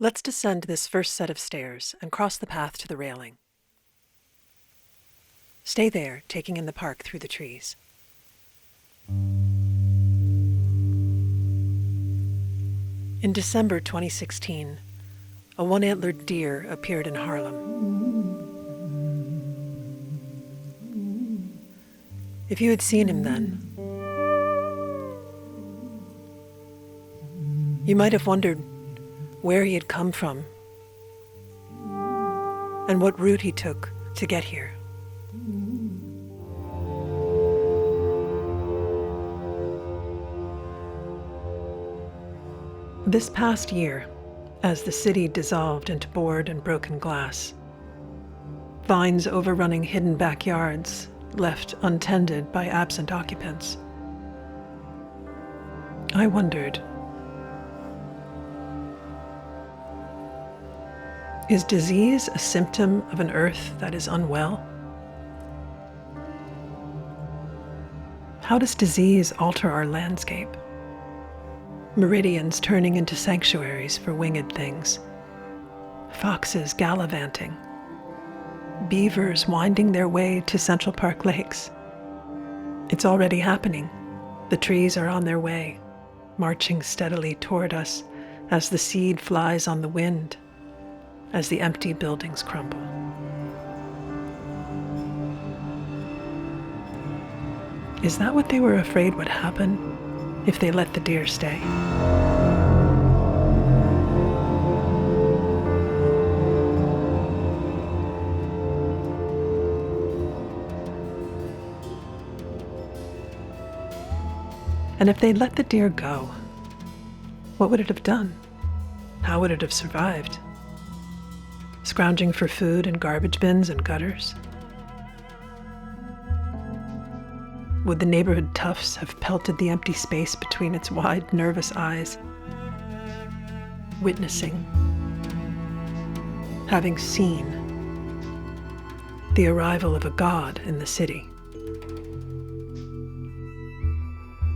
Let's descend this first set of stairs and cross the path to the railing. Stay there, taking in the park through the trees. In December 2016, a one-antlered deer appeared in Harlem. If you had seen him then, you might have wondered where he had come from and what route he took to get here. This past year, as the city dissolved into board and broken glass, vines overrunning hidden backyards left untended by absent occupants, I wondered, is disease a symptom of an earth that is unwell? How does disease alter our landscape? Meridians turning into sanctuaries for winged things, foxes gallivanting, beavers winding their way to Central Park lakes. It's already happening. The trees are on their way, marching steadily toward us as the seed flies on the wind, as the empty buildings crumble. Is that what they were afraid would happen if they let the deer stay? And if they let the deer go, what would it have done? How would it have survived? Scrounging for food in garbage bins and gutters? Would the neighborhood toughs have pelted the empty space between its wide, nervous eyes, witnessing, having seen the arrival of a god in the city?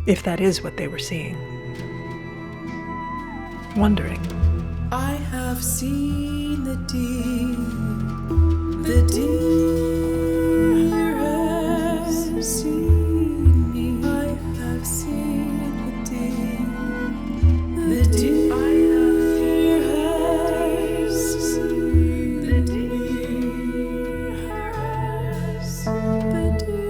If that is what they were seeing. Wondering. I have seen the deer has seen me. I have seen the deer has seen the deer has seen the deer.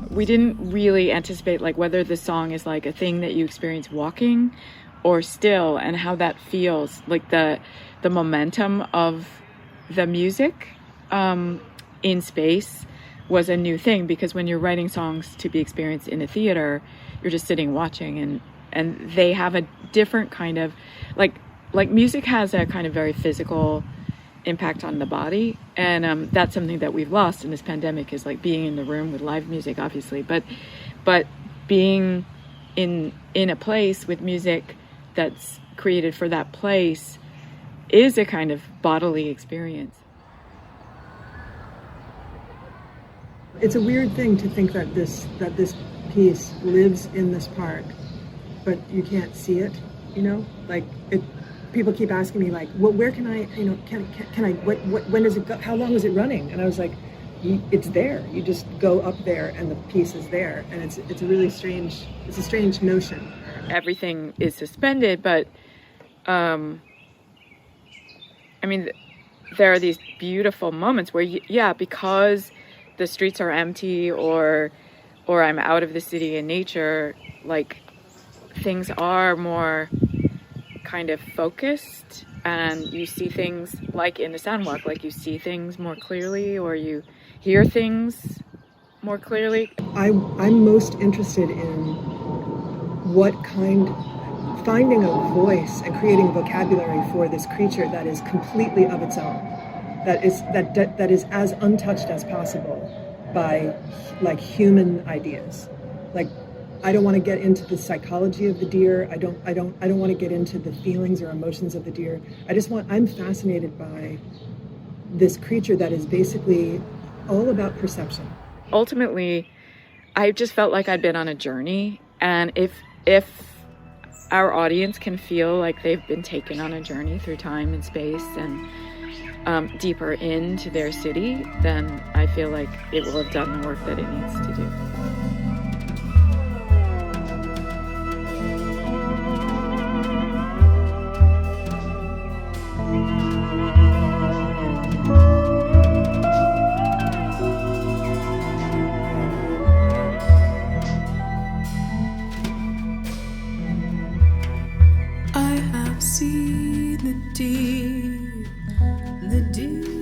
We didn't really anticipate like whether the song is like a thing that you experience walking or still, and how that feels, like the momentum of the music in space was a new thing, because when you're writing songs to be experienced in a theater, you're just sitting watching, and they have a different kind of like music has a kind of very physical impact on the body, and that's something that we've lost in this pandemic, is like being in the room with live music, obviously, but being in a place with music that's created for that place is a kind of bodily experience. It's a weird thing to think that this piece lives in this park, but you can't see it, you know? Like, people keep asking me, like, well, where can I, you know, can I, when does it go, how long is it running? And I was like, it's there. You just go up there and the piece is there. And it's a really strange, it's a strange notion. Everything is suspended, but I mean, there are these beautiful moments where, because the streets are empty or I'm out of the city in nature, like things are more kind of focused, and you see things like in the sound walk, like you see things more clearly, or you hear things more clearly. I'm most interested in finding a voice and creating vocabulary for this creature that is completely of its own, that is as untouched as possible by like human ideas. Like, I don't want to get into the psychology of the deer. I don't want to get into the feelings or emotions of the deer. I'm fascinated by this creature that is basically all about perception. Ultimately, I just felt like I'd been on a journey, and if our audience can feel like they've been taken on a journey through time and space and deeper into their city, then I feel like it will have done the work that it needs to do. I have seen the deep